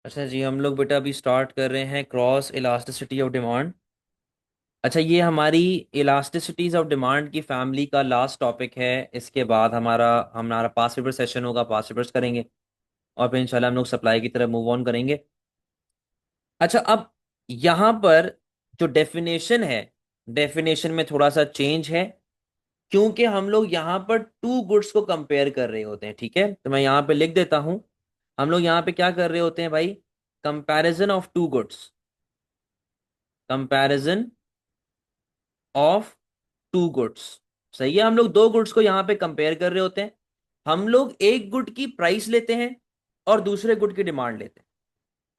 अच्छा जी, हम लोग बेटा अभी स्टार्ट कर रहे हैं क्रॉस इलास्टिसिटी ऑफ डिमांड। अच्छा, ये हमारी इलास्टिसिटीज ऑफ डिमांड की फैमिली का लास्ट टॉपिक है। इसके बाद हमारा हमारा पास पेपर सेशन होगा, पास पेपर्स करेंगे और फिर इंशाल्लाह हम लोग सप्लाई की तरफ मूव ऑन करेंगे। अच्छा, अब यहाँ पर जो डेफिनेशन है, डेफिनेशन में थोड़ा सा चेंज है, क्योंकि हम लोग यहाँ पर टू गुड्स को कंपेयर कर रहे होते हैं। ठीक है, तो मैं यहाँ पे लिख देता हूँ। हम लोग यहाँ पे क्या कर रहे होते हैं भाई? Comparison of two goods, comparison of two goods. सही है, हम लोग दो गुड्स को यहां पे कंपेयर कर रहे होते हैं। हम लोग एक गुड की प्राइस लेते हैं और दूसरे गुड की डिमांड लेते हैं।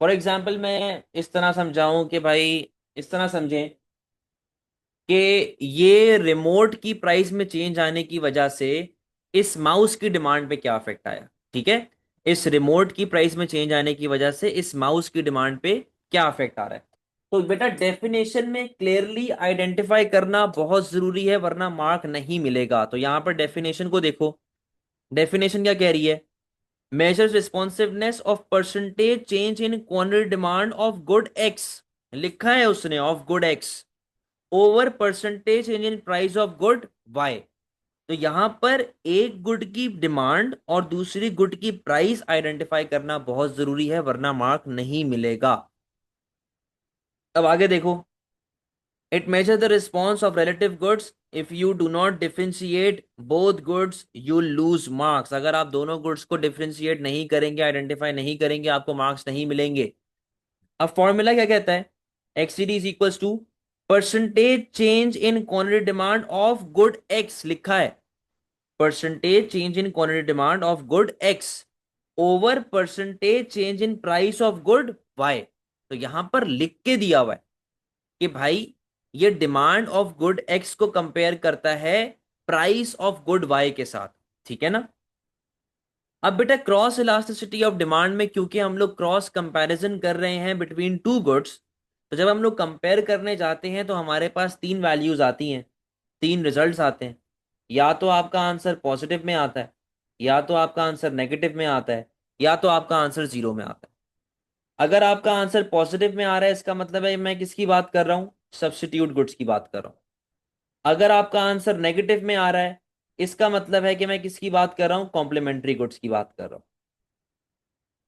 फॉर एग्जाम्पल मैं इस तरह समझाऊं कि भाई, इस तरह समझें कि ये रिमोट की प्राइस में चेंज आने की वजह से इस माउस की डिमांड पे क्या इफेक्ट आया। ठीक है, इस रिमोट की प्राइस में चेंज आने की वजह से इस माउस की डिमांड पे क्या इफेक्ट आ रहा है। तो बेटा डेफिनेशन में क्लियरली आइडेंटिफाई करना बहुत जरूरी है, वरना मार्क नहीं मिलेगा। तो यहां पर डेफिनेशन को देखो। डेफिनेशन क्या कह रही है? Measures responsiveness of percentage change in quantity demand of good X, लिखा है उसने of good X, over percentage change in price of good Y. तो यहां पर एक गुड की डिमांड और दूसरी गुड की प्राइस आइडेंटिफाई करना बहुत जरूरी है, वरना मार्क नहीं मिलेगा। अब आगे देखो। It measure the response of relative goods, if you do not differentiate both goods you lose marks. अगर आप दोनों गुड्स को डिफरेंशिएट नहीं करेंगे, आइडेंटिफाई नहीं करेंगे, आपको मार्क्स नहीं मिलेंगे। अब फॉर्मूला क्या कहता है? XED is equals to percentage change in quantity demand of good X, लिखा है percentage change in quantity demand of good X over percentage change in price of good Y. तो यहां पर लिख के दिया हुआ है कि भाई ये डिमांड ऑफ गुड एक्स को कंपेयर करता है प्राइस ऑफ गुड वाई के साथ। ठीक है ना? अब बेटा क्रॉस इलास्टिसिटी ऑफ डिमांड में क्योंकि हम लोग क्रॉस कंपैरिजन कर रहे हैं बिटवीन टू गुड्स, तो जब हम लोग कंपेयर करने जाते हैं तो हमारे पास तीन वैल्यूज आती हैं, तीन रिजल्ट्स आते हैं। या तो आपका आंसर पॉजिटिव में आता है, या तो आपका आंसर नेगेटिव में आता है, या तो आपका आंसर जीरो में आता है। अगर आपका आंसर पॉजिटिव में आ रहा है, इसका मतलब है मैं किसकी बात कर रहा हूँ? सब्स्टिट्यूट गुड्स की बात कर रहा हूँ। अगर आपका आंसर नेगेटिव में आ रहा है, इसका मतलब है कि मैं किसकी बात कर रहा हूँ? कॉम्प्लीमेंट्री गुड्स की बात कर रहा हूँ।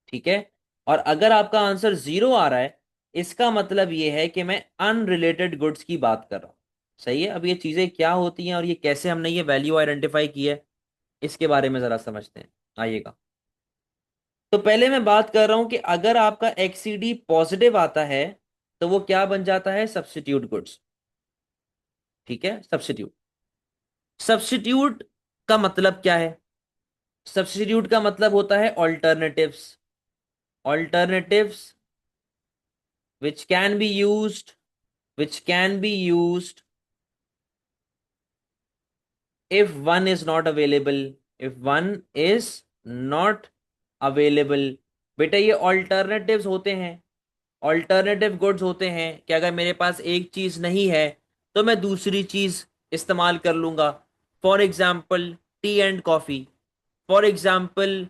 ठीक है। और अगर आपका आंसर जीरो आ रहा है, इसका मतलब ये है कि मैं अनरिलेटेड गुड्स की बात कर रहा हूं। सही है। अब ये चीजें क्या होती हैं और ये कैसे हमने ये वैल्यू आइडेंटिफाई की है, इसके बारे में जरा समझते हैं, आइएगा। तो पहले मैं बात कर रहा हूं कि अगर आपका एक्सीडी पॉजिटिव आता है तो वो क्या बन जाता है? Substitute goods. ठीक है, सब्स्टिट्यूट। सब्स्टिट्यूट का मतलब क्या है? सब्स्टिट्यूट का मतलब होता है alternatives. Alternatives which can be used, which can be used if one is not available, if one is not available। बेटा ये ऑल्टरनेटिव्स होते हैं, ऑल्टरनेटिव गुड्स होते हैं कि अगर मेरे पास एक चीज नहीं है तो मैं दूसरी चीज इस्तेमाल कर लूंगा। For example T and coffee, for example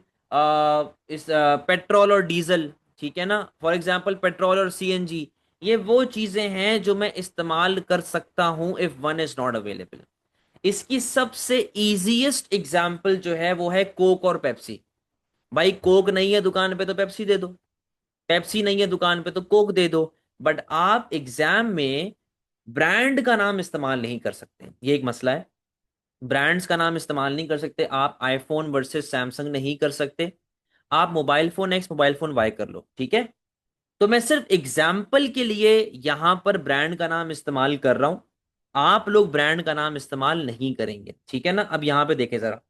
इस पेट्रोल और डीजल। ठीक है ना? फॉर एग्जाम्पल पेट्रोल और सीएनजी, ये वो चीजें हैं जो मैं इस्तेमाल कर सकता हूं if one is not available. इसकी सबसे इजीएस्ट एग्जाम्पल जो है वो है कोक और पेप्सी। भाई कोक नहीं है दुकान पे तो पेप्सी दे दो, पेप्सी नहीं है दुकान पे तो कोक दे दो। बट आप एग्जाम में ब्रांड का नाम इस्तेमाल नहीं कर सकते, ये एक मसला है। ब्रांड्स का नाम इस्तेमाल नहीं कर सकते आप। आईफोन वर्सेस सैमसंग नहीं कर सकते। आप mobile phone X mobile phone Y कर लो। ठीक है, तो मैं सिर्फ एग्जाम्पल के लिए यहां पर ब्रांड का नाम इस्तेमाल कर रहा हूं। आप लोग ब्रांड का नाम इस्तेमाल नहीं करेंगे। ठीक है ना? अब यहां पे देखें जरा।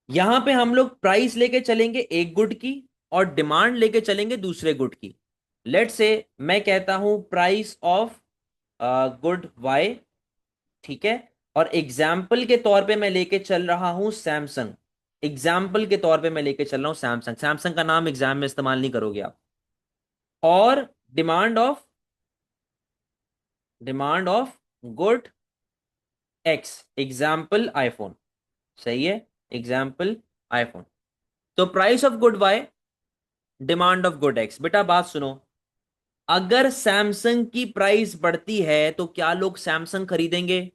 यहां पे हम लोग प्राइस लेके चलेंगे एक गुड की और डिमांड लेके चलेंगे दूसरे गुड की। लेट से मैं कहता हूं प्राइस ऑफ गुड वाई। ठीक है, और एग्जाम्पल के तौर पे मैं लेके चल रहा हूं सैमसंग। एग्जाम्पल के तौर पे मैं लेके चल रहा हूं सैमसंग। सैमसंग का नाम एग्जाम में इस्तेमाल नहीं करोगे आप। और demand of, demand of good X, example iPhone. सही है, एग्जाम्पल आईफोन। तो price of good Y demand of good X. बेटा बात सुनो, अगर सैमसंग की प्राइस बढ़ती है तो क्या लोग सैमसंग खरीदेंगे?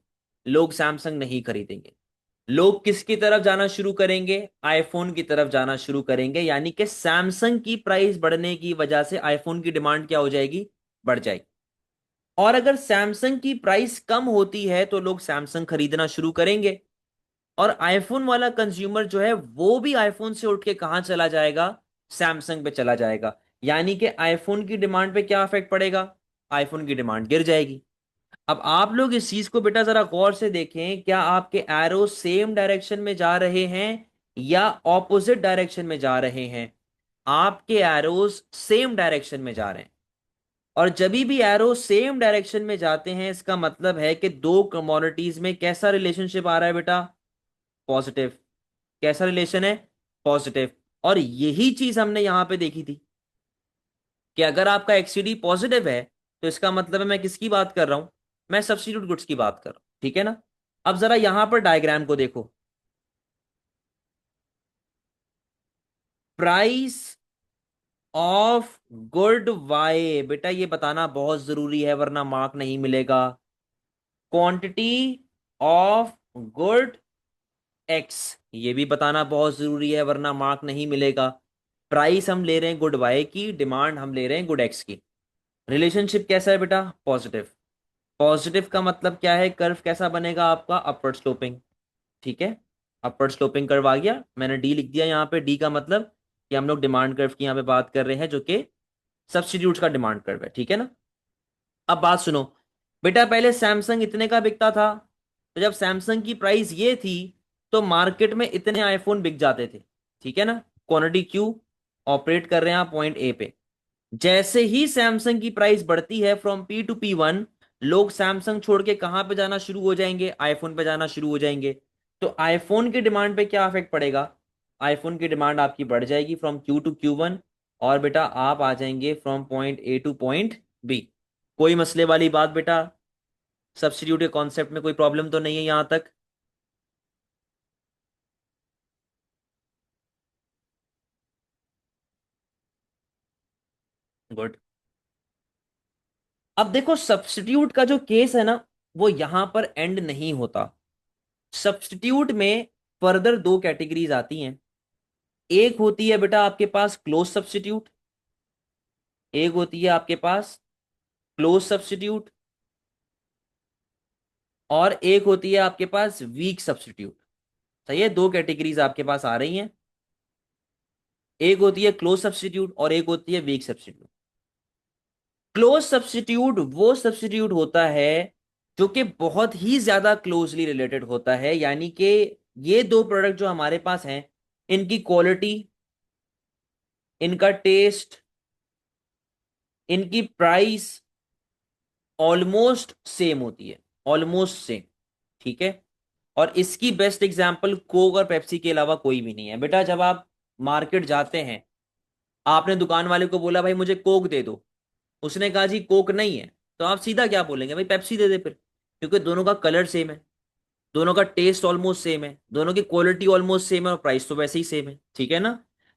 लोग सैमसंग नहीं खरीदेंगे। लोग किसकी तरफ जाना शुरू करेंगे? आईफोन की तरफ जाना शुरू करेंगे। यानी कि सैमसंग की प्राइस बढ़ने की वजह से आईफोन की डिमांड क्या हो जाएगी? बढ़ जाएगी। और अगर सैमसंग की प्राइस कम होती है तो लोग सैमसंग खरीदना शुरू करेंगे। और आईफोन वाला कंज्यूमर जो है वो भी आईफोन से उठ के कहां चला जाएगा? सैमसंग पे चला जाएगा। यानी कि आईफोन की डिमांड पे क्या इफेक्ट पड़ेगा? आईफोन की डिमांड गिर जाएगी। अब आप लोग इस चीज को बेटा जरा गौर से देखें, क्या आपके एरो सेम डायरेक्शन में जा रहे हैं या ऑपोजिट डायरेक्शन में जा रहे हैं? आपके एरोस सेम डायरेक्शन में जा रहे हैं। और जब भी एरो सेम डायरेक्शन में जाते हैं इसका मतलब है कि दो कमोडिटीज में कैसा रिलेशनशिप आ रहा है बेटा? पॉजिटिव। कैसा रिलेशन है? पॉजिटिव। और यही चीज हमने यहां पे देखी थी कि अगर आपका एक्ससीडी पॉजिटिव है तो इसका मतलब है, मैं किसकी बात कर रहा हूं? मैं सब्स्टिट्यूट गुड्स की बात कर रहा हूं, ठीक है ना? अब जरा यहां पर डायग्राम को देखो। प्राइस ऑफ गुड वाई, बेटा ये बताना बहुत जरूरी है वरना मार्क नहीं मिलेगा। क्वांटिटी ऑफ गुड एक्स, ये भी बताना बहुत जरूरी है वरना मार्क नहीं मिलेगा। प्राइस हम ले रहे हैं गुड वाई की, डिमांड हम ले रहे हैं गुड एक्स की। रिलेशनशिप कैसा है बेटा? पॉजिटिव। पॉजिटिव का मतलब क्या है? कर्व कैसा बनेगा आपका? Upward sloping. ठीक है, अपवर्ड स्लोपिंग कर्व आ गया। मैंने डी लिख दिया यहाँ पे। डी का मतलब कि हम लोग डिमांड कर्व की यहाँ पे बात कर रहे हैं जो कि सब्स्टिट्यूट्स का डिमांड कर्व है, ठीक है ना? अब बात सुनो बेटा, पहले सैमसंग इतने का बिकता था, तो जब सैमसंग की प्राइस ये थी तो मार्केट में इतने आईफोन बिक जाते थे, ठीक है ना? क्वांटिटी क्यू, ऑपरेट कर रहे हैं आप पॉइंट ए पे। जैसे ही सैमसंग की प्राइस बढ़ती है फ्रॉम P to P1, लोग सैमसंग छोड़ के कहां पे जाना शुरू हो जाएंगे? आईफोन पे जाना शुरू हो जाएंगे। तो आईफोन की डिमांड पे क्या इफेक्ट पड़ेगा? आईफोन की डिमांड आपकी बढ़ जाएगी फ्रॉम Q to Q1। और बेटा आप आ जाएंगे from point A to point B. कोई मसले वाली बात बेटा? सब्स्टिट्यूट के कॉन्सेप्ट में कोई प्रॉब्लम तो नहीं है यहां तक? गुड। अब देखो सब्स्टिट्यूट का जो केस है ना, वो यहां पर एंड नहीं होता। सब्स्टिट्यूट में फर्दर दो कैटेगरीज आती हैं। एक होती है बेटा आपके पास क्लोज सब्स्टिट्यूट, एक होती है आपके पास क्लोज सब्स्टिट्यूट, और एक होती है आपके पास वीक सब्स्टिट्यूट। सही है, दो कैटेगरीज आपके पास आ रही हैं। एक होती है क्लोज सब्स्टिट्यूट और एक होती है वीक सब्स्टिट्यूट। क्लोज सब्स्टिट्यूट वो सब्स्टिट्यूट होता है जो कि बहुत ही ज्यादा क्लोजली रिलेटेड होता है। यानी कि ये दो प्रोडक्ट जो हमारे पास हैं, इनकी क्वालिटी, इनका टेस्ट, इनकी प्राइस ऑलमोस्ट सेम होती है। ऑलमोस्ट सेम, ठीक है? और इसकी बेस्ट एग्जांपल कोक और पेप्सी के अलावा कोई भी नहीं है। बेटा जब आप मार्केट जाते हैं, आपने दुकान वाले को बोला भाई मुझे कोक दे दो, उसने कहा जी कोक नहीं है, तो आप सीधा क्या बोलेंगे? भाई पेप्सी दे दे फिर। क्योंकि दोनों का कलर सेम है, दोनों का टेस्ट ऑलमोस्ट सेम है, दोनों की क्वालिटी ऑलमोस्ट सेम है और प्राइस तो वैसे ही सेम है, ठीक है ना?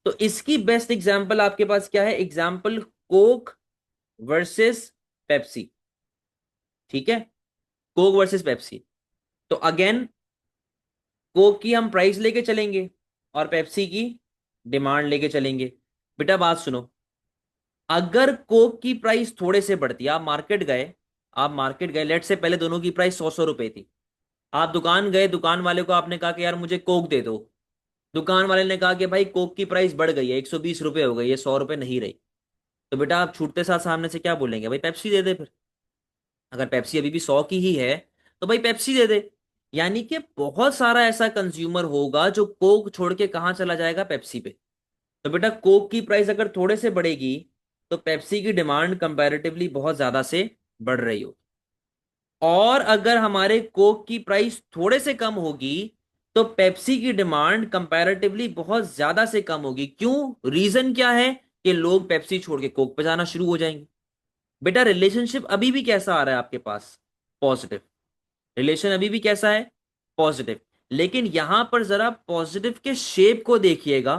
तो इसकी बेस्ट एग्जांपल आपके पास क्या है? एग्जांपल कोक वर्सेस पेप्सी, ठीक है? Coke versus Pepsi. तो अगेन कोक की हम प्राइस लेके चलेंगे और पेप्सी की डिमांड लेके चलेंगे। बेटा बात सुनो, अगर कोक की प्राइस थोड़े से बढ़ती है, आप मार्केट गए, लेट से पहले दोनों की प्राइस 100 100 रुपए थी। आप दुकान गए, दुकान वाले को आपने कहा कि यार मुझे कोक दे दो। दुकान वाले ने कहा कि भाई कोक की प्राइस बढ़ गई है, 120 रुपए हो गई है, 100 रुपए नहीं रही। तो बेटा आप छूटते साथ सामने से क्या बोलेंगे? भाई पेप्सी दे दे फिर। अगर पेप्सी अभी भी 100 की ही है तो भाई पेप्सी दे दे। यानी कि बहुत सारा ऐसा कंज्यूमर होगा जो कोक छोड़ के कहाँ चला जाएगा? पेप्सी पे। तो बेटा कोक की प्राइस अगर थोड़े से बढ़ेगी तो पेप्सी की डिमांड कंपैरेटिवली बहुत ज्यादा से बढ़ रही हो। और अगर हमारे कोक की प्राइस थोड़े से कम होगी तो पेप्सी की डिमांड कंपैरेटिवली बहुत ज्यादा से कम होगी। क्यों? रीजन क्या है? कि लोग पेप्सी छोड़ के कोक पे जाना शुरू हो जाएंगे। बेटा रिलेशनशिप अभी भी कैसा आ रहा है आपके पास? पॉजिटिव। रिलेशन अभी भी कैसा है? पॉजिटिव। लेकिन यहां पर जरा पॉजिटिव के शेप को देखिएगा।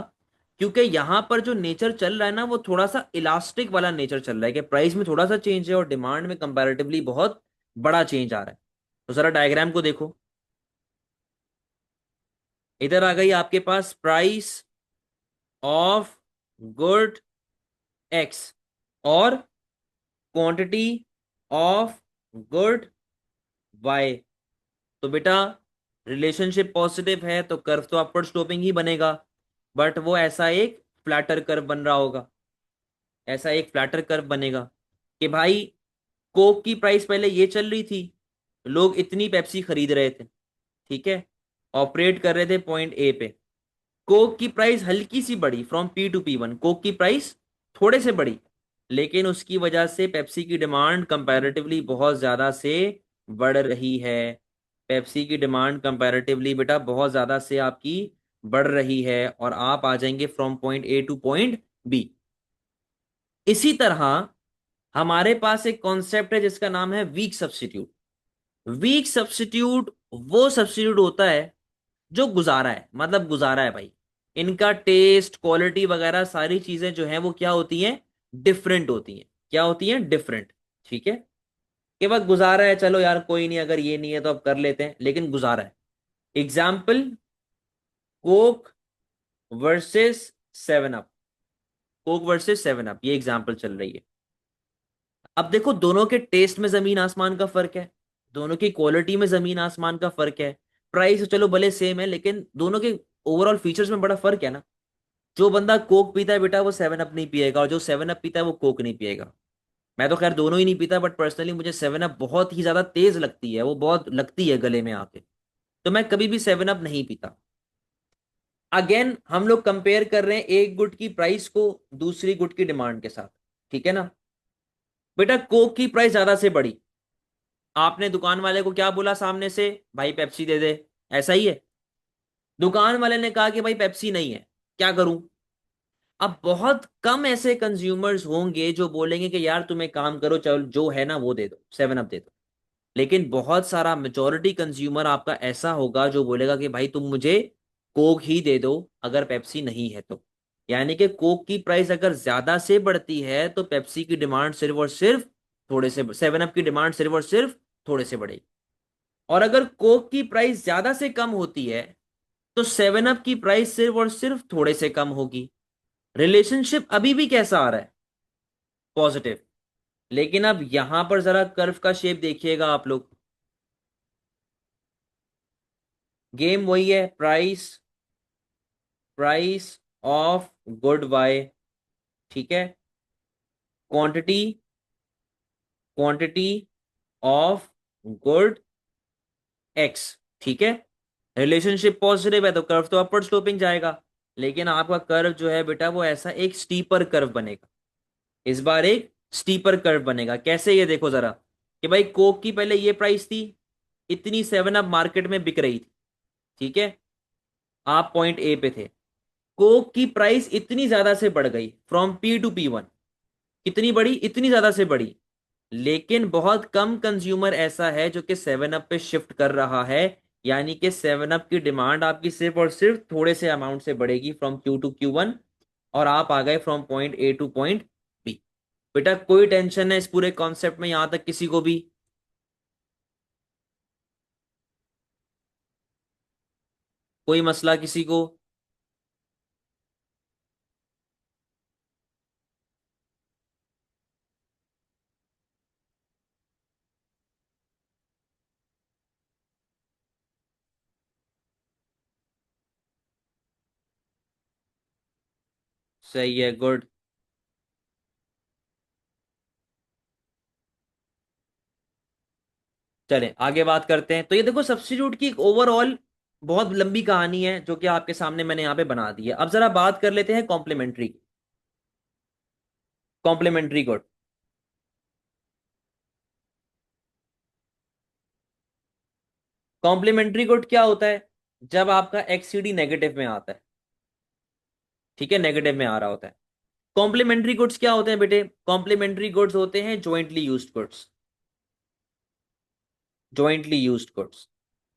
क्योंकि यहां पर जो नेचर चल रहा है ना वो थोड़ा सा इलास्टिक वाला नेचर चल रहा है कि प्राइस में थोड़ा सा चेंज है और डिमांड में कंपैरेटिवली बहुत बड़ा चेंज आ रहा है। तो जरा डायग्राम को देखो। इधर आ गई आपके पास प्राइस ऑफ गुड एक्स और क्वांटिटी ऑफ गुड वाई। तो बेटा रिलेशनशिप पॉजिटिव है तो कर्व तो अपवर्ड स्लोपिंग ही बनेगा, बट वो ऐसा एक फ्लैटर कर्व बन रहा होगा। ऐसा एक फ्लैटर कर्व बनेगा कि भाई कोक की प्राइस पहले ये चल रही थी, लोग इतनी पेप्सी खरीद रहे थे, ठीक है, ऑपरेट कर रहे थे पॉइंट ए पे। कोक की प्राइस हल्की सी बढ़ी from P to P1, Coke की प्राइस थोड़े से बढ़ी, लेकिन उसकी वजह से पेप्सी की डिमांड कंपैरेटिवली बहुत ज्यादा से बढ़ रही है। पेप्सी की डिमांड कंपैरेटिवली बेटा बहुत ज्यादा से आपकी बढ़ रही है और आप आ जाएंगे from point A to point B. इसी तरह हमारे पास एक कॉन्सेप्ट है जिसका नाम है वीक सब्स्टिट्यूट। वीक सब्स्टिट्यूट वो सब्स्टिट्यूट होता है जो गुजारा है, मतलब गुजारा है भाई, इनका टेस्ट क्वालिटी वगैरह सारी चीजें जो हैं वो क्या होती हैं, डिफरेंट होती हैं। क्या होती हैं, डिफरेंट। ठीक है, कि बस गुजारा है, चलो यार कोई नहीं, अगर ये नहीं है तो अब कर लेते हैं, लेकिन गुजारा है। Example, Coke versus seven up. Coke versus seven up, ये एग्जाम्पल चल रही है। अब देखो दोनों के टेस्ट में जमीन आसमान का फर्क है, दोनों की क्वालिटी में जमीन आसमान का फर्क है। प्राइस तो चलो भले सेम है, लेकिन दोनों के ओवरऑल फीचर्स में बड़ा फर्क है ना। जो बंदा कोक पीता है बेटा वो सेवन अप नहीं पिएगा, और जो सेवन अप पीता है वो कोक नहीं पिएगा। मैं तो खैर दोनों ही नहीं पीता, बट पर्सनली मुझे सेवन अप बहुत ही ज्यादा तेज लगती है, वो बहुत लगती है गले में आके, तो मैं कभी भी सेवन अप नहीं पीता। अगेन हम लोग कंपेयर कर रहे हैं एक गुट की प्राइस को दूसरी गुट की डिमांड के साथ, ठीक है ना। बेटा कोक की प्राइस ज्यादा से बढ़ी, आपने दुकान वाले को क्या बोला सामने से, भाई पेप्सी दे दे, ऐसा ही है। दुकान वाले ने कहा कि भाई पेप्सी नहीं है, क्या करूं। अब बहुत कम ऐसे कंज्यूमर्स होंगे जो बोलेंगे कि यार तुम एक काम करो, चल जो है ना वो दे दो, सेवन अप दे दो। लेकिन बहुत सारा मेजोरिटी कंज्यूमर आपका ऐसा होगा जो बोलेगा कि भाई तुम मुझे कोक ही दे दो अगर पेप्सी नहीं है तो। यानी कि कोक की प्राइस अगर ज्यादा से बढ़ती है तो पेप्सी की डिमांड सिर्फ और सिर्फ थोड़े से, सेवन अप की डिमांड सिर्फ और सिर्फ थोड़े से बढ़ेगी। और अगर कोक की प्राइस ज्यादा से कम होती है तो सेवन अप की प्राइस सिर्फ और सिर्फ थोड़े से कम होगी। रिलेशनशिप अभी भी कैसा आ रहा है, पॉजिटिव। लेकिन अब यहां पर जरा कर्व का शेप देखिएगा आप लोग। गेम वही है, price, price of good Y, ठीक है, quantity, quantity of good X, ठीक है। रिलेशनशिप पॉजिटिव है तो कर्व तो अपवर्ड स्लोपिंग जाएगा, लेकिन आपका कर्व जो है बेटा वो ऐसा एक स्टीपर कर्व बनेगा। इस बार एक स्टीपर कर्व बनेगा, कैसे, ये देखो जरा। कि भाई कोक की पहले ये प्राइस थी, इतनी सेवन अप मार्केट में बिक रही थी, ठीक है, आप पॉइंट ए पे थे। कोक की प्राइस इतनी ज्यादा से बढ़ गई फ्रॉम P to P1। कितनी बढ़ी, इतनी ज्यादा से बढ़ी, लेकिन बहुत कम कंज्यूमर ऐसा है जो कि सेवन अप पे शिफ्ट कर रहा है। यानी कि सेवन अप की डिमांड आपकी सिर्फ और सिर्फ थोड़े से अमाउंट से बढ़ेगी फ्रॉम Q to Q1, और आप आ गए from point A to point B. बेटा कोई टेंशन है इस पूरे कॉन्सेप्ट में यहां तक किसी को भी, कोई मसला किसी को। सही है, गुड। चलें आगे बात करते हैं। तो ये देखो सब्स्टिट्यूट की एक ओवरऑल बहुत लंबी कहानी है जो कि आपके सामने मैंने यहाँ पे बना दी है। अब जरा बात कर लेते हैं complementary. Complementary good, complementary good क्या होता है, जब आपका एक्ससीडी नेगेटिव में आता है, ठीक है, नेगेटिव में आ रहा होता है। कॉम्प्लीमेंट्री गुड्स क्या होते हैं बेटे, कॉम्प्लीमेंट्री गुड्स होते हैं jointly used goods. Jointly used goods,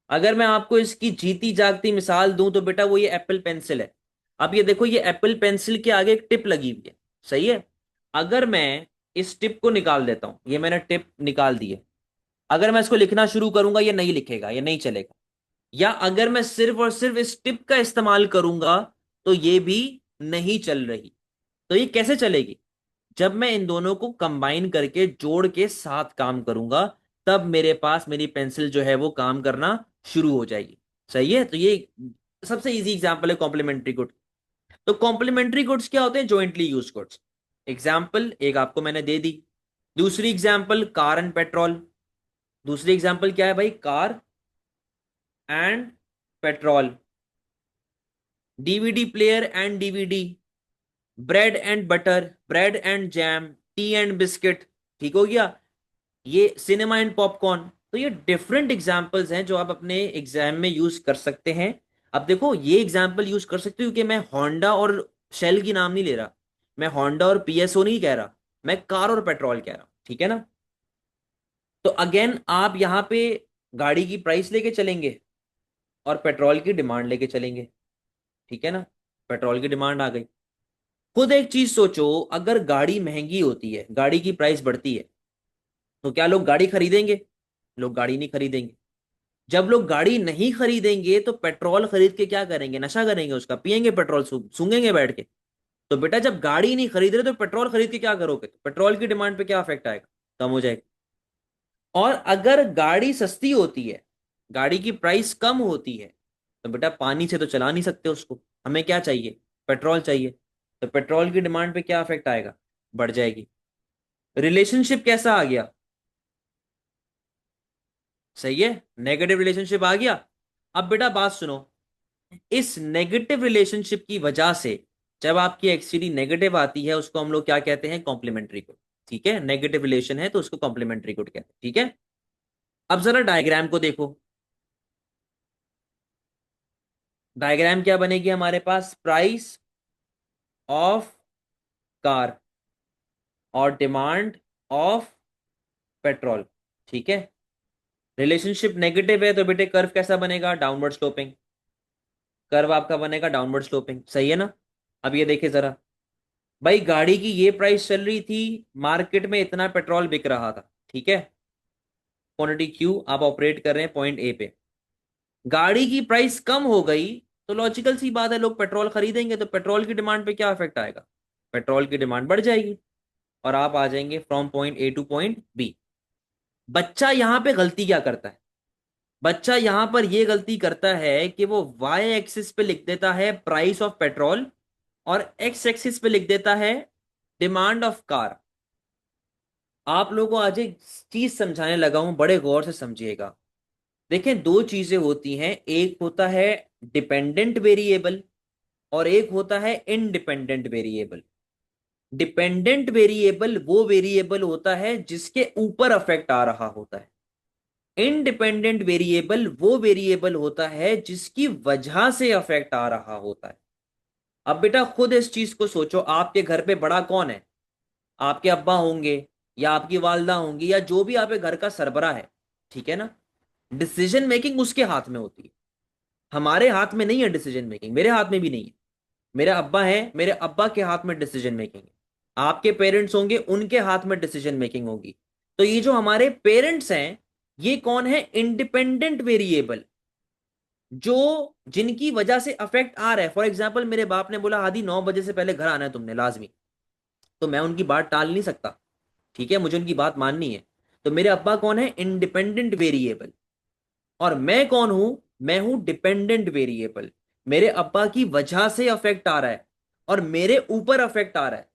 अगर मैं आपको इसकी जीती जागती मिसाल दूं तो बेटा वो ये एप्पल पेंसिल है। अब ये देखो, ये एप्पल पेंसिल के आगे एक टिप लगी हुई है, सही है। अगर मैं इस टिप को निकाल देता हूं, ये मैंने टिप निकाल दी है, अगर मैं इसको लिखना शुरू करूंगा ये नहीं लिखेगा, ये नहीं चलेगा। या अगर मैं सिर्फ और सिर्फ इस टिप का इस्तेमाल करूंगा तो ये भी नहीं चल रही। तो ये कैसे चलेगी? जब मैं इन दोनों को कंबाइन करके जोड़ के साथ काम करूंगा, तब मेरे पास मेरी पेंसिल जो है वो काम करना शुरू हो जाएगी। सही है। तो ये सबसे इजी एग्जांपल है कॉम्प्लीमेंट्री गुड। तो कॉम्प्लीमेंट्री गुड्स क्या होते हैं? Jointly use goods. एग्जाम्पल एक आपको मैंने दे दी। दूसरी एग्जाम्पल कार एंड पेट्रोल। दूसरी एग्जाम्पल क्या है भाई? Car and petrol. DVD player and DVD. Bread and butter, bread and jam, T and biscuit. ठीक हो गया। ये सिनेमा एंड पॉपकॉर्न। तो ये डिफरेंट एग्जाम्पल्स हैं जो आप अपने एग्जाम में यूज कर सकते हैं। अब देखो, ये एग्जाम्पल यूज कर सकते हो कि मैं होंडा और शेल की नाम नहीं ले रहा, मैं होंडा और पीएसओ नहीं कह रहा, मैं कार और पेट्रोल कह रहा हूं। ठीक है ना? तो अगेन आप यहां पे गाड़ी की प्राइस लेके चलेंगे और पेट्रोल की डिमांड लेके चलेंगे। ठीक है ना? पेट्रोल की डिमांड आ गई। खुद एक चीज सोचो, अगर गाड़ी महंगी होती है, गाड़ी की प्राइस बढ़ती है, तो क्या लोग गाड़ी खरीदेंगे? लोग गाड़ी नहीं खरीदेंगे। जब लोग गाड़ी नहीं खरीदेंगे तो पेट्रोल खरीद के क्या करेंगे? नशा करेंगे उसका, पियेंगे पेट्रोल, सूंघेंगे बैठ के। तो बेटा जब गाड़ी नहीं खरीद रहे तो पेट्रोल खरीद के क्या करोगे? तो पेट्रोल की डिमांड पे क्या इफेक्ट आएगा? कम हो जाएगा। और अगर गाड़ी सस्ती होती है, गाड़ी की प्राइस कम होती है, तो बेटा पानी से तो चला नहीं सकते उसको, हमें क्या चाहिए? पेट्रोल चाहिए। तो पेट्रोल की डिमांड पे क्या इफेक्ट आएगा? बढ़ जाएगी। रिलेशनशिप कैसा आ गया? सही है, नेगेटिव रिलेशनशिप आ गया। अब बेटा बात सुनो, इस नेगेटिव रिलेशनशिप की वजह से जब आपकी एक्सटीडी नेगेटिव आती है, उसको हम लोग क्या कहते हैं? Complementary good. ठीक है, नेगेटिव रिलेशन है तो उसको कॉम्प्लीमेंट्री गुड कहते हैं। ठीक है। अब जरा डायग्राम को देखो। डायग्राम क्या बनेगी हमारे पास? प्राइस ऑफ कार और डिमांड ऑफ पेट्रोल। ठीक है। रिलेशनशिप नेगेटिव है तो बेटे कर्व कैसा बनेगा? Downward sloping. कर्व आपका बनेगा डाउनवर्ड स्लोपिंग। सही है ना? अब ये देखिए जरा, भाई गाड़ी की ये प्राइस चल रही थी, मार्केट में इतना पेट्रोल बिक रहा था। ठीक है। क्वांटिटी क्यू, आप ऑपरेट कर रहे हैं पॉइंट ए पे। गाड़ी की प्राइस कम हो गई तो लॉजिकल सी बात है, लोग पेट्रोल खरीदेंगे, तो पेट्रोल की डिमांड पे क्या इफेक्ट आएगा? पेट्रोल की डिमांड बढ़ जाएगी और आप आ जाएंगे from point A to point B. बच्चा यहां पे गलती क्या करता है? बच्चा यहां पर यह गलती करता है कि वो वाई एक्सिस पे लिख देता है प्राइस ऑफ पेट्रोल और एक्स एक्सिस पे लिख देता है डिमांड ऑफ कार। आप लोगों को आज एक चीज समझाने लगा हूं, बड़े गौर से समझिएगा। देखें, दो चीजें होती हैं, एक होता है डिपेंडेंट वेरिएबल और एक होता है इनडिपेंडेंट वेरिएबल। डिपेंडेंट वेरिएबल वो वेरिएबल होता है जिसके ऊपर अफेक्ट आ रहा होता है। इनडिपेंडेंट वेरिएबल वो वेरिएबल होता है जिसकी वजह से अफेक्ट आ रहा होता है। अब बेटा खुद इस चीज को सोचो, आपके घर पे बड़ा कौन है? आपके अब्बा होंगे या आपकी वालदा होंगी या जो भी आपके घर का सरबरा है। ठीक है ना? डिसीजन मेकिंग उसके हाथ में होती है, हमारे हाथ में नहीं है डिसीजन मेकिंग, मेरे हाथ में भी नहीं है। मेरे अब्बा है, मेरे अब्बा के हाथ में डिसीजन मेकिंग है। आपके पेरेंट्स होंगे, उनके हाथ में डिसीजन मेकिंग होगी। तो ये जो हमारे पेरेंट्स हैं, ये कौन है? इंडिपेंडेंट वेरिएबल, जो जिनकी वजह से अफेक्ट आ रहा है। फॉर एग्जाम्पल मेरे बाप ने बोला आदि 9 बजे से पहले घर आना है तुमने लाजमी, तो मैं उनकी बात टाल नहीं सकता। ठीक है, मुझे उनकी बात माननी है। तो मेरे अब्बा कौन है? Independent variable. और मैं कौन हूं? मैं हूं डिपेंडेंट वेरिएबल। मेरे अब्बा की वजह से अफेक्ट आ रहा है और मेरे ऊपर अफेक्ट आ रहा है।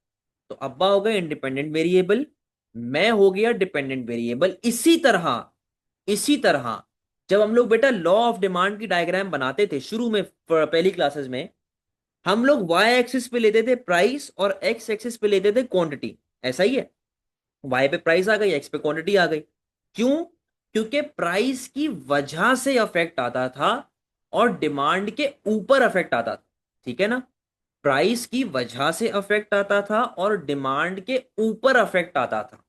तो अब्बा हो गए इंडिपेंडेंट वेरिएबल, मैं हो गया डिपेंडेंट वेरिएबल। इसी तरह जब हम लोग बेटा लॉ ऑफ डिमांड की डायग्राम बनाते थे शुरू में, पहली क्लासेस में, हम लोग वाई एक्सिस पे लेते थे प्राइस और एक्स एक्सिस पे लेते थे क्वांटिटी। ऐसा ही है, वाई पे प्राइस आ गई, एक्स पे क्वांटिटी आ गई। क्यों? क्योंकि प्राइस की वजह से अफेक्ट आता था और डिमांड के ऊपर अफेक्ट आता था। ठीक है ना? प्राइस की वजह से अफेक्ट आता था और डिमांड के ऊपर अफेक्ट आता था।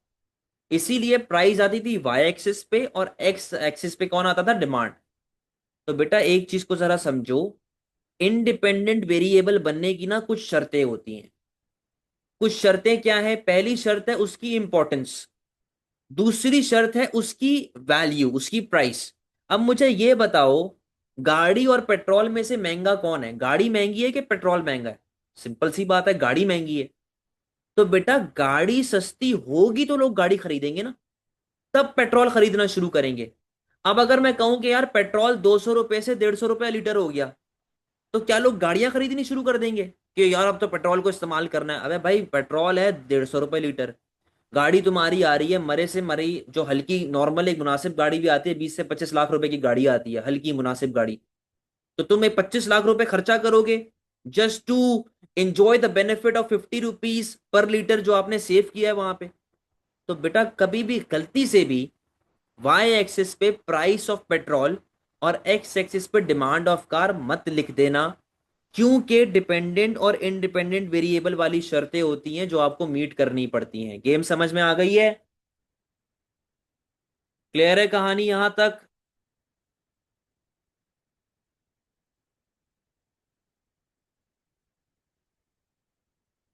इसीलिए प्राइस आती थी वाई एक्सिस पे और एक्स एक्सिस पे कौन आता था? डिमांड। तो बेटा एक चीज को जरा समझो, इंडिपेंडेंट वेरिएबल बनने की ना कुछ शर्तें होती हैं। कुछ शर्तें क्या है? पहली शर्त है उसकी इंपॉर्टेंस, दूसरी शर्त है उसकी वैल्यू, उसकी प्राइस। अब मुझे ये बताओ, गाड़ी और पेट्रोल में से महंगा कौन है? गाड़ी महंगी है कि पेट्रोल महंगा है? सिंपल सी बात है, गाड़ी महंगी है। तो बेटा गाड़ी सस्ती होगी तो लोग गाड़ी खरीदेंगे ना, तब पेट्रोल खरीदना शुरू करेंगे। अब अगर मैं कहूं कि यार पेट्रोल 200 रुपए से 150 रुपए लीटर हो गया, तो क्या लोग गाड़ियां खरीदनी शुरू कर देंगे कि यार अब तो पेट्रोल को इस्तेमाल करना है? अबे भाई पेट्रोल है 150 रुपए लीटर, गाड़ी तुम्हारी आ रही है मरे से मरी, जो हल्की नॉर्मल एक मुनासिब गाड़ी भी आती है, 20 से 25 लाख रुपए की गाड़ी आती है, हल्की मुनासिब गाड़ी। तो तुम एक 25 लाख रुपए खर्चा करोगे just to enjoy the benefit of 50 rupees per litre जो आपने सेव किया है वहां पे। तो बेटा कभी भी गलती से भी वाई एक्सिस पे प्राइस ऑफ पेट्रोल और एक्स एक्सिस पे डिमांड ऑफ कार मत लिख देना, क्योंकि डिपेंडेंट और इंडिपेंडेंट वेरिएबल वाली शर्तें होती हैं जो आपको मीट करनी पड़ती हैं। गेम समझ में आ गई है? क्लियर है कहानी यहां तक?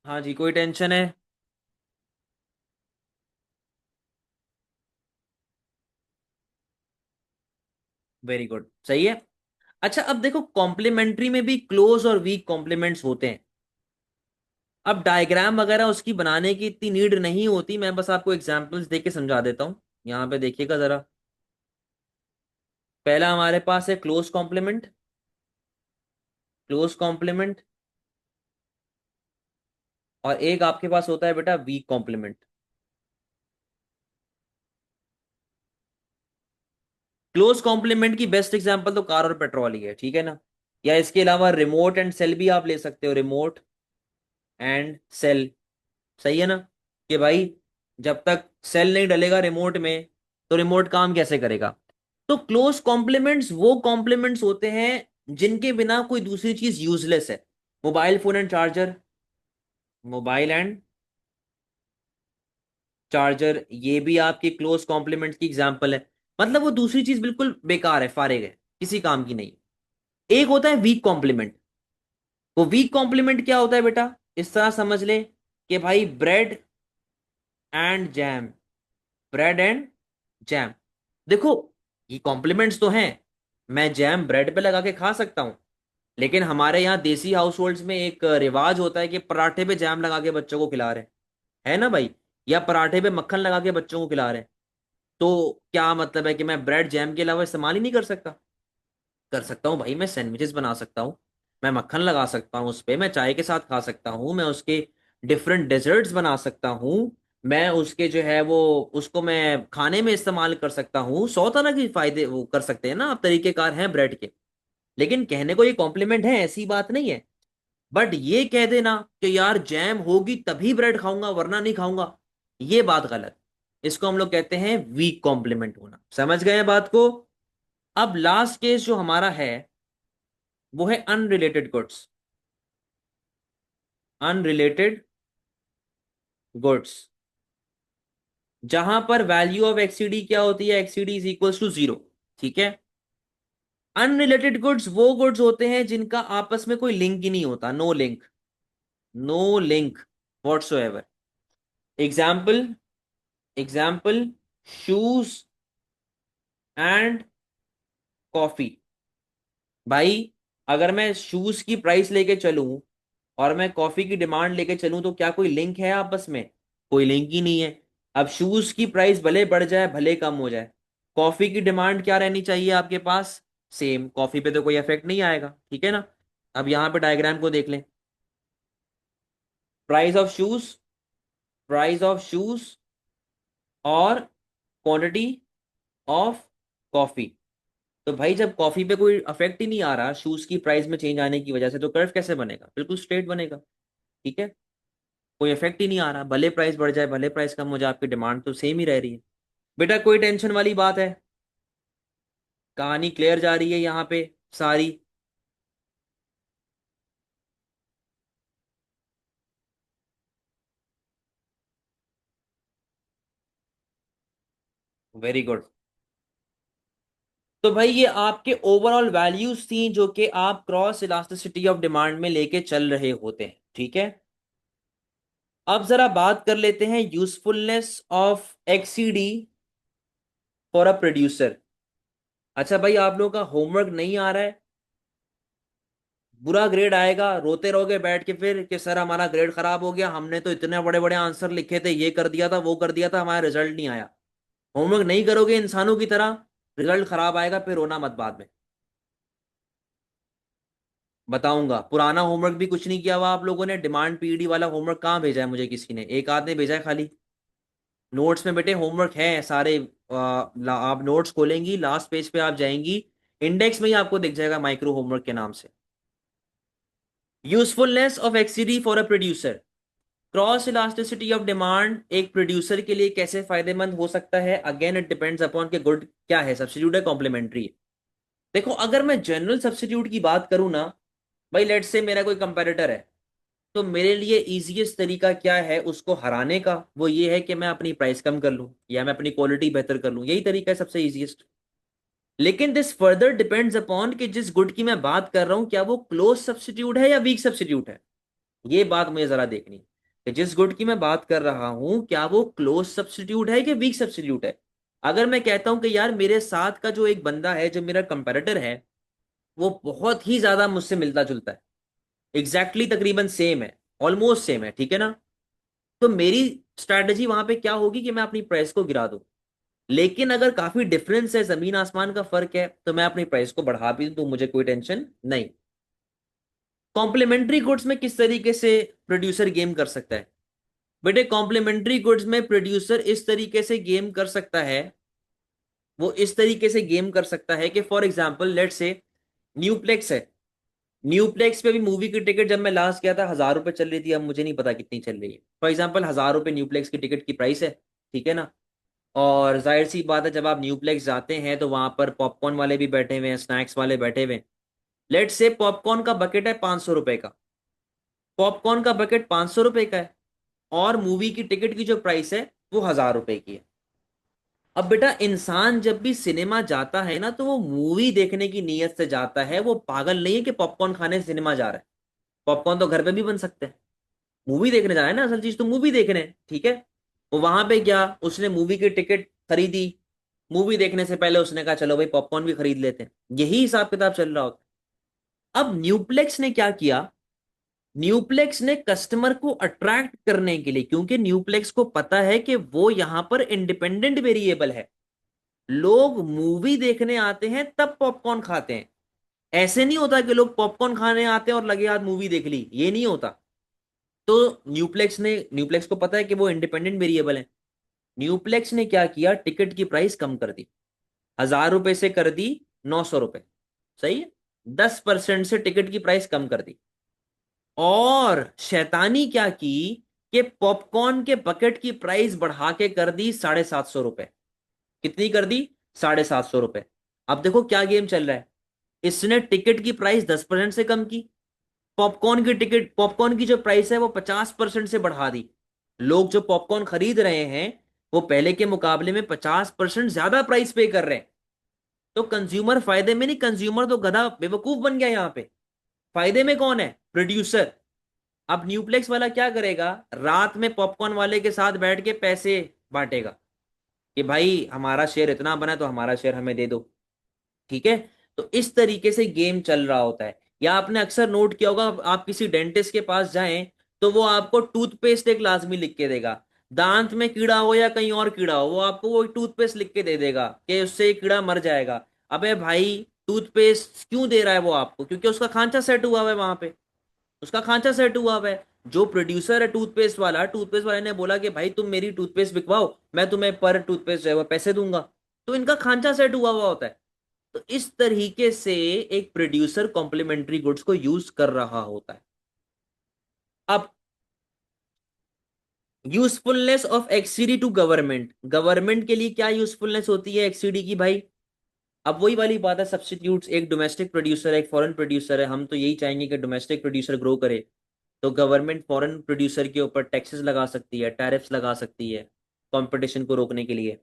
हाँ जी, कोई टेंशन है? वेरी गुड, सही है। अच्छा अब देखो, कॉम्प्लीमेंट्री में भी क्लोज और वीक कॉम्प्लीमेंट्स होते हैं। अब डायग्राम वगैरह उसकी बनाने की इतनी नीड नहीं होती, मैं बस आपको एग्जांपल्स दे के समझा देता हूं। यहाँ पे देखिएगा जरा। पहला हमारे पास है क्लोज कॉम्प्लीमेंट, क्लोज कॉम्प्लीमेंट। और एक आपके पास होता है बेटा वीक कॉम्प्लीमेंट। क्लोज कॉम्प्लीमेंट की बेस्ट एग्जांपल तो कार और पेट्रोल ही है, ठीक है ना? या इसके अलावा रिमोट एंड सेल भी आप ले सकते हो, रिमोट एंड सेल। सही है ना? कि भाई जब तक सेल नहीं डलेगा रिमोट में, तो रिमोट काम कैसे करेगा? तो क्लोज कॉम्प्लीमेंट्स वो कॉम्प्लीमेंट्स होते हैं जिनके बिना कोई दूसरी चीज यूजलेस है। Mobile phone and charger, mobile and charger, ये भी आपकी क्लोज कॉम्प्लीमेंट की एग्जांपल है। मतलब वो दूसरी चीज बिल्कुल बेकार है, फारिग है, किसी काम की नहीं। एक होता है वीक कॉम्प्लीमेंट। वो वीक कॉम्प्लीमेंट क्या होता है बेटा? इस तरह समझ ले कि भाई bread and jam, bread and jam. देखो ये कॉम्प्लीमेंट्स तो हैं, मैं जैम ब्रेड पे लगा के खा सकता हूं, लेकिन हमारे यहाँ देसी हाउस होल्ड्स में एक रिवाज होता है कि पराठे पे जैम लगा के बच्चों को खिला रहे हैं, है ना भाई? या पराठे पे मक्खन लगा के बच्चों को खिला रहे हैं। तो क्या मतलब है कि मैं ब्रेड जैम के अलावा इस्तेमाल ही नहीं कर सकता? कर सकता हूँ भाई, मैं सैंडविचेस बना सकता हूँ, मैं मक्खन लगा सकता हूँ उस पे, मैं चाय के साथ खा सकता हूँ, मैं उसके डिफरेंट डेजर्ट्स बना सकता हूँ, मैं उसके जो है वो उसको मैं खाने में इस्तेमाल कर सकता हूँ। 100 तरह के फायदे वो कर सकते हैं ना आप, तरीकेकार हैं ब्रेड के। लेकिन कहने को ये कॉम्प्लीमेंट है, ऐसी बात नहीं है। बट ये कह देना कि यार जैम होगी तभी ब्रेड खाऊंगा वरना नहीं खाऊंगा, ये बात गलत। इसको हम लोग कहते हैं वीक कॉम्प्लीमेंट होना। समझ गए बात को? अब लास्ट केस जो हमारा है वो है अनरिलेटेड गुड्स, अनरिलेटेड गुड्स, जहां पर वैल्यू ऑफ एक्सीडी क्या होती है? एक्सीडी इज इक्वल्स टू 0। ठीक है? अनरिलेटेड गुड्स वो गुड्स होते हैं जिनका आपस में कोई लिंक ही नहीं होता, no link, no link whatsoever. Example, example, shoes and coffee. भाई अगर मैं शूज की प्राइस लेके चलूं और मैं कॉफी की डिमांड लेके चलूं, तो क्या कोई लिंक है आपस में? कोई लिंक ही नहीं है। अब शूज की प्राइस भले बढ़ जाए भले कम हो जाए, कॉफी की डिमांड क्या रहनी चाहिए आपके पास? सेम। कॉफी पे तो कोई इफेक्ट नहीं आएगा, ठीक है ना? अब यहां पे डायग्राम को देख लें। Price of shoes, price of shoes और क्वांटिटी ऑफ कॉफी। तो भाई जब कॉफी पे कोई इफेक्ट ही नहीं आ रहा शूज की प्राइस में चेंज आने की वजह से, तो कर्व कैसे बनेगा? बिल्कुल स्ट्रेट बनेगा। ठीक है? कोई इफेक्ट ही नहीं आ रहा, भले प्राइस बढ़ जाए भले प्राइस कम हो जाए, आपकी डिमांड तो सेम ही रह रही है। बेटा कोई टेंशन वाली बात है? कहानी क्लियर जा रही है यहाँ पे सारी? Very good. तो भाई ये आपके ओवरऑल वैल्यूज थी जो कि आप क्रॉस इलास्टिसिटी ऑफ डिमांड में लेके चल रहे होते हैं, ठीक है। अब जरा बात कर लेते हैं usefulness of XED for a producer. अच्छा भाई, आप लोगों का होमवर्क नहीं आ रहा है, बुरा ग्रेड आएगा, रोते रहोगे बैठ के फिर कि सर हमारा ग्रेड खराब हो गया, हमने तो इतने बड़े बड़े आंसर लिखे थे, ये कर दिया था वो कर दिया था, हमारा रिजल्ट नहीं आया। होमवर्क नहीं करोगे इंसानों की तरह, रिजल्ट खराब आएगा, फिर रोना मत बाद में। बताऊंगा, पुराना होमवर्क भी कुछ नहीं किया हुआ आप लोगों ने, डिमांड पीईडी वाला होमवर्क कहाँ भेजा है मुझे किसी ने, एक आध ने भेजा है खाली। नोट्स में बेटे होमवर्क है सारे। आप नोट्स खोलेंगी, लास्ट पेज पे आप जाएंगी, इंडेक्स में ही आपको दिख जाएगा माइक्रो होमवर्क के नाम से। Usefulness of XED for a producer. Cross elasticity of demand एक प्रोड्यूसर के लिए कैसे फायदेमंद हो सकता है, अगेन इट डिपेंड्स अपॉन के गुड क्या है, सब्स्टिट्यूट है कॉम्प्लीमेंट्री है। देखो, अगर मैं जनरल सब्स्टिट्यूट की बात करूं ना भाई, लेट्स से मेरा कोई कंपेटिटर है, तो मेरे लिए इजीएस्ट तरीका क्या है उसको हराने का, वो ये है कि मैं अपनी प्राइस कम कर लूं या मैं अपनी क्वालिटी बेहतर कर लूं, यही तरीका है सबसे इजीएस्ट। लेकिन दिस फर्दर डिपेंड्स अपॉन कि जिस गुड की मैं बात कर रहा हूं क्या वो क्लोज सब्स्टिट्यूट है या वीक सब्स्टिट्यूट है। ये बात मुझे जरा देखनी है कि जिस गुड की मैं बात कर रहा हूं क्या वो क्लोज सब्स्टिट्यूट है कि वीक सब्स्टिट्यूट है। अगर मैं कहता हूं कि यार मेरे साथ का जो एक बंदा है जो मेरा कंपेरेटर है, वो बहुत ही ज्यादा मुझसे मिलता जुलता है, एग्जैक्टली तकरीबन सेम है, ऑलमोस्ट सेम है, ठीक है ना, तो मेरी स्ट्रैटेजी वहां पे क्या होगी कि मैं अपनी प्राइस को गिरा दूं। लेकिन अगर काफी डिफरेंस है, जमीन आसमान का फर्क है, तो मैं अपनी प्राइस को बढ़ा भी दूं तो मुझे कोई टेंशन नहीं। कॉम्प्लीमेंट्री गुड्स में किस तरीके से प्रोड्यूसर गेम कर सकता है? बेटे कॉम्प्लीमेंट्री गुड्स में प्रोड्यूसर इस तरीके से गेम कर सकता है, वो इस तरीके से गेम कर सकता है कि फॉर एग्जाम्पल लेट से न्यूप्लेक्स है, न्यूप्लेक्स पे भी मूवी की टिकट जब मैं लास्ट गया था 1,000 रुपए चल रही थी, अब मुझे नहीं पता कितनी चल रही है, फॉर एग्जाम्पल 1,000 रुपए न्यूप्लेक्स की टिकट की प्राइस है, ठीक है ना। और जाहिर सी बात है, जब आप न्यूप्लेक्स जाते हैं तो वहां पर पॉपकॉर्न वाले भी बैठे हुए हैं, स्नैक्स वाले बैठे हुए हैं। लेट से पॉपकॉर्न का बकेट है 500 रुपए का, पॉपकॉर्न का बकेट 500 रुपए का है, और मूवी की टिकट की जो प्राइस है वो 1,000 रुपए की है। अब बेटा इंसान जब भी सिनेमा जाता है ना, तो वो मूवी देखने की नीयत से जाता है, वो पागल नहीं है कि पॉपकॉर्न खाने सिनेमा जा रहा है। पॉपकॉर्न तो घर पे भी बन सकते हैं, मूवी देखने जा रहा है ना, असल चीज तो मूवी देखने है, ठीक है। वो वहां पे गया, उसने मूवी की टिकट खरीदी, मूवी देखने से पहले उसने कहा चलो भाई पॉपकॉर्न भी खरीद लेते हैं, यही हिसाब किताब चल रहा होता है। अब न्यूप्लेक्स ने क्या किया, न्यूप्लेक्स ने कस्टमर को अट्रैक्ट करने के लिए, क्योंकि न्यूप्लेक्स को पता है कि वो यहां पर इंडिपेंडेंट वेरिएबल है, लोग मूवी देखने आते हैं तब पॉपकॉर्न खाते हैं। ऐसे नहीं होता कि लोग पॉपकॉर्न खाने आते हैं और लगे हाथ मूवी देख ली, ये नहीं होता। तो न्यूप्लेक्स को पता है कि वो इंडिपेंडेंट वेरिएबल है। न्यूप्लेक्स ने क्या किया, टिकट की प्राइस कम कर दी, 1,000 रुपए से कर दी 900 रुपए, सही है, 10% से टिकट की प्राइस कम कर दी। और शैतानी क्या की कि पॉपकॉर्न के बकेट की प्राइस बढ़ा के कर दी 750 रुपए। कितनी कर दी? 750 रुपए। अब देखो क्या गेम चल रहा है, इसने टिकट की प्राइस 10% से कम की, पॉपकॉर्न की जो प्राइस है वो 50% से बढ़ा दी। लोग जो पॉपकॉर्न खरीद रहे हैं वो पहले के मुकाबले में 50% ज्यादा प्राइस पे कर रहे हैं। तो कंज्यूमर फायदे में नहीं, कंज्यूमर तो गधा बेवकूफ बन गया यहाँ पे। फायदे में कौन है? प्रोड्यूसर। अब न्यूप्लेक्स वाला क्या करेगा, रात में पॉपकॉर्न वाले के साथ बैठ के पैसे बांटेगा कि भाई हमारा शेयर इतना बना तो हमारा शेयर हमें दे दो, ठीक है। तो इस तरीके से गेम चल रहा होता है। या आपने अक्सर नोट किया होगा, आप किसी डेंटिस्ट के पास जाएं तो वो आपको टूथपेस्ट एक लाजमी लिख के देगा, दांत में कीड़ा हो या कहीं और कीड़ा हो, वो आपको वो टूथपेस्ट लिख के दे देगा कि उससे ये कीड़ा मर जाएगा। अबे भाई, टूथपेस्ट क्यों दे रहा है वो आपको? क्योंकि उसका खांचा सेट हुआ हुआ है वहां पे, उसका खांचा सेट हुआ हुआ है। जो प्रोड्यूसर है टूथपेस्ट वाले ने बोला कि भाई तुम मेरी टूथपेस्ट बिकवाओ, मैं तुम्हें पर टूथपेस्ट जो है वो पैसे दूंगा। तो इनका खांचा सेट हुआ हुआ होता है। तो इस तरीके से एक प्रोड्यूसर कॉम्प्लीमेंट्री गुड्स को यूज कर रहा होता है। अब usefulness of XED to government, government के लिए क्या यूजफुलनेस होती है एक्सीडी की भाई? अब वही वाली बात है, सब्स्टिट्यूट्स, एक डोमेस्टिक प्रोड्यूसर है एक फॉरेन प्रोड्यूसर है, हम तो यही चाहेंगे कि डोमेस्टिक प्रोड्यूसर ग्रो करे। तो गवर्नमेंट फॉरेन प्रोड्यूसर के ऊपर टैक्सेस लगा सकती है, टैरिफ्स लगा सकती है, कंपटीशन को रोकने के लिए।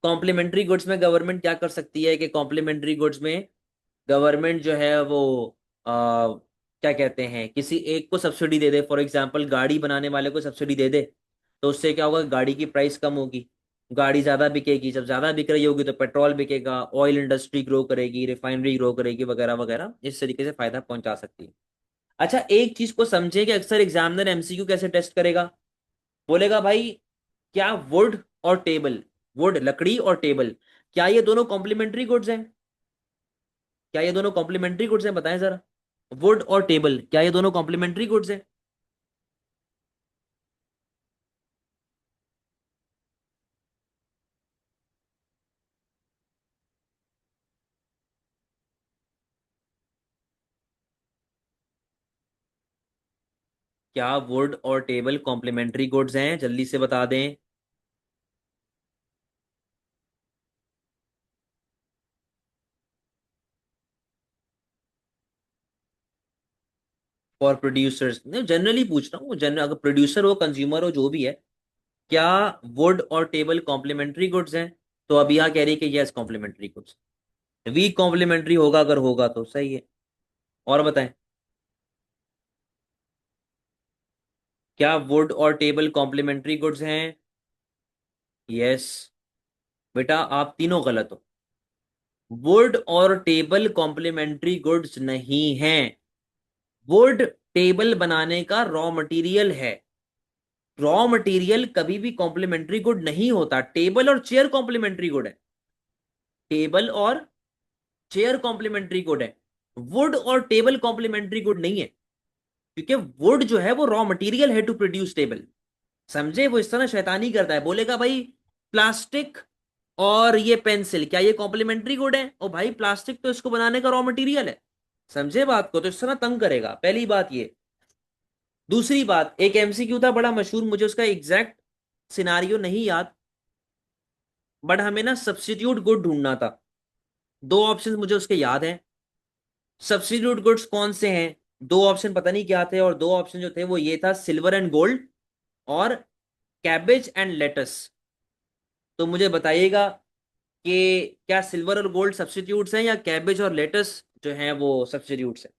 कॉम्प्लीमेंट्री गुड्स में गवर्नमेंट क्या कर सकती है कि कॉम्प्लीमेंट्री गुड्स में गवर्नमेंट जो है वो क्या कहते हैं, किसी एक को subsidy they they, for example गाड़ी बनाने वाले को सब्सिडी दे दे, तो उससे क्या होगा, गाड़ी की प्राइस कम होगी, गाड़ी ज्यादा बिकेगी, जब ज्यादा बिक रही होगी तो पेट्रोल बिकेगा, ऑयल इंडस्ट्री ग्रो करेगी, रिफाइनरी ग्रो करेगी, वगैरह वगैरह, इस तरीके से फायदा पहुंचा सकती है। अच्छा, एक चीज को समझे कि अक्सर एग्जामिनर एमसीक्यू कैसे टेस्ट करेगा, बोलेगा भाई क्या वुड और टेबल, वुड लकड़ी और टेबल, क्या ये दोनों कॉम्प्लीमेंट्री गुड्स हैं? क्या ये दोनों कॉम्प्लीमेंट्री गुड्स हैं, बताएं जरा। वुड और टेबल, क्या ये दोनों कॉम्प्लीमेंट्री गुड्स हैं? क्या वुड और टेबल कॉम्प्लीमेंट्री गुड्स हैं, जल्दी से बता दें। फॉर प्रोड्यूसर्स, जनरली पूछ रहा हूँ, जनरल, अगर प्रोड्यूसर हो, कंज्यूमर हो, जो भी है, क्या वुड और टेबल कॉम्प्लीमेंट्री गुड्स हैं? तो अभी यहाँ कह रही है कि yes complementary goods. Weak complementary होगा, अगर होगा तो सही है। और बताएं, क्या वुड और टेबल कॉम्प्लीमेंट्री गुड्स हैं? यस। बेटा आप तीनों गलत हो। वुड और टेबल कॉम्प्लीमेंट्री गुड्स नहीं हैं। वुड टेबल बनाने का रॉ मटेरियल है। रॉ मटेरियल कभी भी कॉम्प्लीमेंट्री गुड नहीं होता। टेबल और चेयर कॉम्प्लीमेंट्री गुड है। टेबल और चेयर कॉम्प्लीमेंट्री गुड है। वुड और टेबल कॉम्प्लीमेंट्री गुड नहीं है, क्योंकि वुड जो है वो रॉ मटेरियल है टू प्रोड्यूस टेबल। समझे? वो इस तरह शैतानी करता है, बोलेगा भाई प्लास्टिक और ये पेंसिल, क्या ये कॉम्प्लीमेंट्री गुड है? ओ भाई प्लास्टिक तो इसको बनाने का रॉ मटेरियल है। समझे बात को? तो इस तरह तंग करेगा, पहली बात ये। दूसरी बात, एक एमसीक्यू था बड़ा मशहूर, मुझे उसका एग्जैक्ट सिनारियो नहीं याद, बट हमें ना सब्स्टिट्यूट गुड ढूंढना था। दो ऑप्शन मुझे उसके याद हैं। सब्स्टिट्यूट गुड्स कौन से हैं? दो ऑप्शन पता नहीं क्या थे, और दो ऑप्शन जो थे वो ये था, सिल्वर एंड गोल्ड और कैबेज एंड लेटस। तो मुझे बताइएगा कि क्या सिल्वर और गोल्ड सब्स्टिट्यूट्स हैं या कैबेज और लेटस जो हैं वो सब्स्टिट्यूट्स हैं।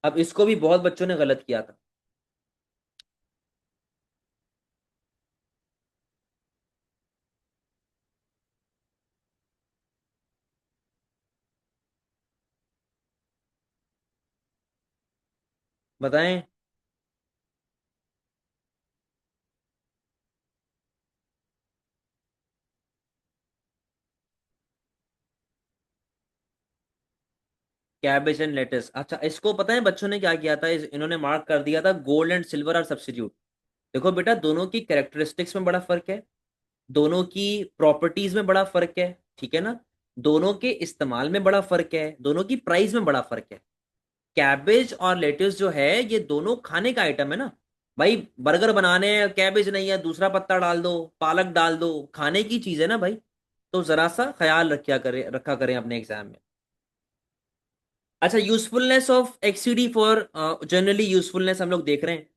अब इसको भी बहुत बच्चों ने गलत किया था। बताएं। कैबेज एंड लेटस, अच्छा इसको पता है बच्चों ने क्या किया था, इन्होंने मार्क कर दिया था gold and silver are substitute. देखो बेटा, दोनों की कैरेक्टरिस्टिक्स में बड़ा फर्क है, दोनों की प्रॉपर्टीज में बड़ा फर्क है, ठीक है ना, दोनों के इस्तेमाल में बड़ा फर्क है, दोनों की प्राइस में बड़ा फर्क है। कैबेज और लेट्यूस जो है ये दोनों खाने का आइटम है ना। भाई बर्गर बनाने हैं, कैबेज नहीं है, दूसरा पत्ता डाल दो, पालक डाल दो, खाने की चीज है ना भाई। तो जरा सा ख्याल रखा करें अपने एग्जाम में। अच्छा, usefulness of XED for, generally usefulness हम लोग देख रहे हैं।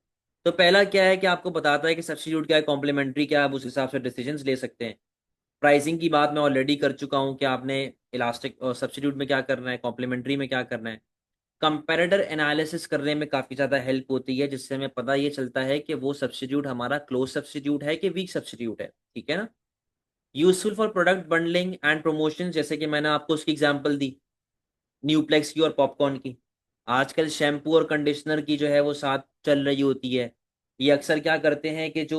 तो पहला क्या है कि आपको बताता है कि सब्स्टिट्यूट क्या है, कॉम्प्लीमेंट्री क्या है, आप उस हिसाब से डिसीजंस ले सकते हैं। प्राइसिंग की बात मैं ऑलरेडी कर चुका हूं कि आपने इलास्टिक और सब्स्टिट्यूट में क्या करना है, कॉम्प्लीमेंट्री में क्या करना है। कंपैरेटर एनालिसिस करने में काफी ज्यादा हेल्प होती है, जिससे हमें पता ये चलता है कि वो सब्स्टिट्यूट हमारा क्लोज सब्स्टिट्यूट है कि वीक सब्स्टिट्यूट है, ठीक है ना। Useful for product bundling and promotion, जैसे कि मैंने आपको उसकी एग्जांपल दी, न्यूप्लेक्स की और पॉपकॉर्न की। आजकल शैम्पू और कंडीशनर की जो है वो साथ चल रही होती है। ये अक्सर क्या करते हैं कि जो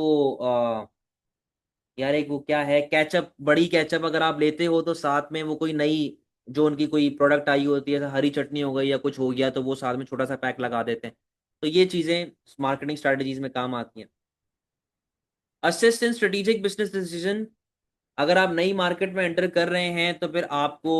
यार एक वो क्या है, कैचअप, बड़ी कैचअप अगर आप लेते हो तो साथ में वो कोई नई जो उनकी कोई प्रोडक्ट आई होती है, हरी चटनी हो गई या कुछ हो गया, तो वो साथ में छोटा सा पैक लगा देते हैं। तो ये चीजें मार्केटिंग स्ट्रेटजीज में काम आती हैं। Assist in strategic business decision, अगर आप नई मार्केट में एंटर कर रहे हैं तो फिर आपको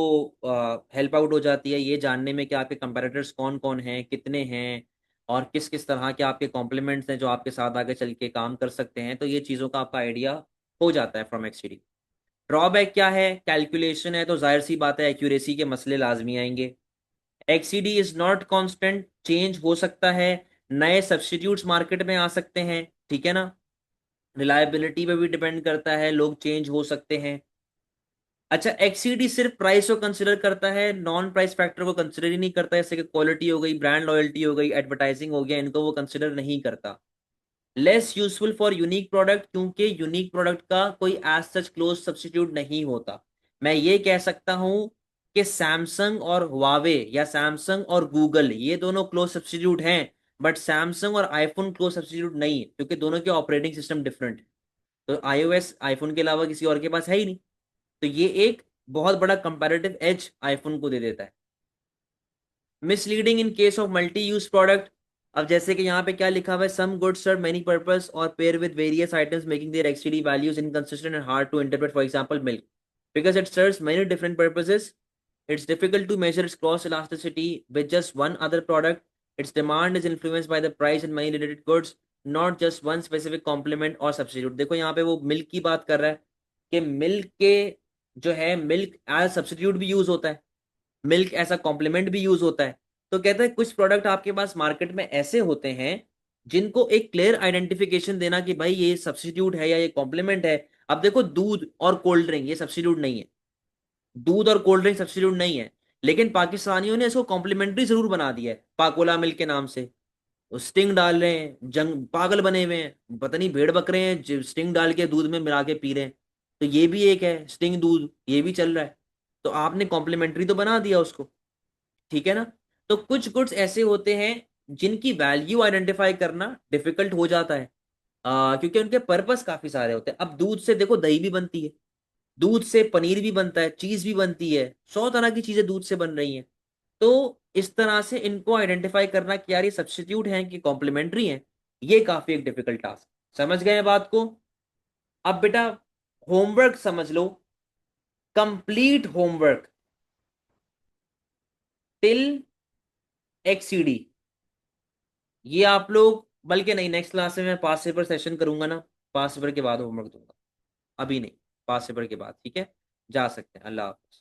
हेल्प आउट हो जाती है ये जानने में कि आपके कंपेटिटर्स कौन कौन हैं, कितने हैं, और किस किस तरह के आपके कॉम्प्लीमेंट्स हैं जो आपके साथ आगे चल के काम कर सकते हैं। तो ये चीज़ों का आपका आइडिया हो जाता है फ्रॉम एक्सटीडी। ड्रॉबैक क्या है? कैलकुलेशन है तो जाहिर सी बात है एक्यूरेसी के मसले लाजमी आएंगे। एक्सीडी इज नॉट कांस्टेंट, चेंज हो सकता है, नए सब्स्टिट्यूट्स मार्केट में आ सकते हैं, ठीक है ना। रिलायबिलिटी पे भी डिपेंड करता है, लोग चेंज हो सकते हैं। अच्छा, एक्सीडी सिर्फ प्राइस को कंसिडर करता है, नॉन प्राइस फैक्टर को कंसिडर ही नहीं करता, जैसे कि क्वालिटी हो गई, ब्रांड लॉयल्टी हो गई, एडवर्टाइजिंग हो गया, इनको वो कंसिडर नहीं करता। Less useful for unique product, क्योंकि यूनिक प्रोडक्ट का कोई एज सच क्लोज सब्स्टिट्यूट नहीं होता। मैं ये कह सकता हूं कि सैमसंग और हुआवे या सैमसंग और गूगल ये दोनों क्लोज सब्स्टिट्यूट हैं, बट सैमसंग और आईफोन क्लोज सब्स्टिट्यूट नहीं है, क्योंकि दोनों के ऑपरेटिंग सिस्टम डिफरेंट है। तो आईओएस आईफोन के अलावा किसी और के पास है ही नहीं। तो ये एक बहुत बड़ा कंपैरेटिव एज आईफोन को दे देता है। Misleading in case of multi use product. अब जैसे कि यहाँ पे क्या लिखा हुआ है, some goods serve many purpose और pair with various items making their XED values inconsistent and hard to interpret, for example milk, because it serves many different purposes, it's difficult to measure its cross elasticity with just one other product. Its demand is influenced by the price and many related goods, not just one specific complement or substitute. देखो यहाँ पे वो milk की बात कर रहा है कि मिल्क के जो है, मिल्क एज सब्स्टिट्यूट भी यूज होता है, मिल्क ऐसा कॉम्प्लीमेंट भी यूज होता है। तो कहता है कुछ प्रोडक्ट आपके पास मार्केट में ऐसे होते हैं जिनको एक क्लियर आइडेंटिफिकेशन देना कि भाई ये सब्स्टिट्यूट है या ये कॉम्प्लीमेंट है। अब देखो, दूध और कोल्ड ड्रिंक ये सब्स्टिट्यूट नहीं है, दूध और कोल्ड ड्रिंक सब्स्टिट्यूट नहीं है, लेकिन पाकिस्तानियों ने इसको कॉम्प्लीमेंट्री जरूर बना दिया है पाकोला मिल्क के नाम से। वो स्टिंग डाल रहे हैं, जंग पागल बने हुए हैं, पता नहीं भेड़ बकरे हैं जो स्टिंग डाल के दूध में मिला के पी रहे हैं। तो ये भी एक है स्टिंग दूध, ये भी चल रहा है। तो आपने कॉम्प्लीमेंट्री तो बना दिया उसको, ठीक है ना। तो कुछ गुड्स ऐसे होते हैं जिनकी वैल्यू आइडेंटिफाई करना डिफिकल्ट हो जाता है, क्योंकि उनके पर्पस काफी सारे होते हैं। अब दूध से देखो दही भी बनती है, दूध से पनीर भी बनता है, चीज भी बनती है, 100 तरह की चीजें दूध से बन रही हैं। तो इस तरह से इनको आइडेंटिफाई करना कि यार ये सब्स्टिट्यूट हैं कि कॉम्प्लीमेंट्री हैं, ये काफी एक डिफिकल्ट टास्क। समझ गए बात को? अब बेटा होमवर्क समझ लो, कंप्लीट होमवर्क टिल एक्ससीडी। ये आप लोग, बल्कि नहीं, नेक्स्ट क्लास में मैं पास पेपर सेशन करूंगा ना, पास पेपर के बाद होमवर्क दूंगा, अभी नहीं, पास पेपर के बाद, ठीक है। जा सकते हैं, अल्लाह हाफिज़।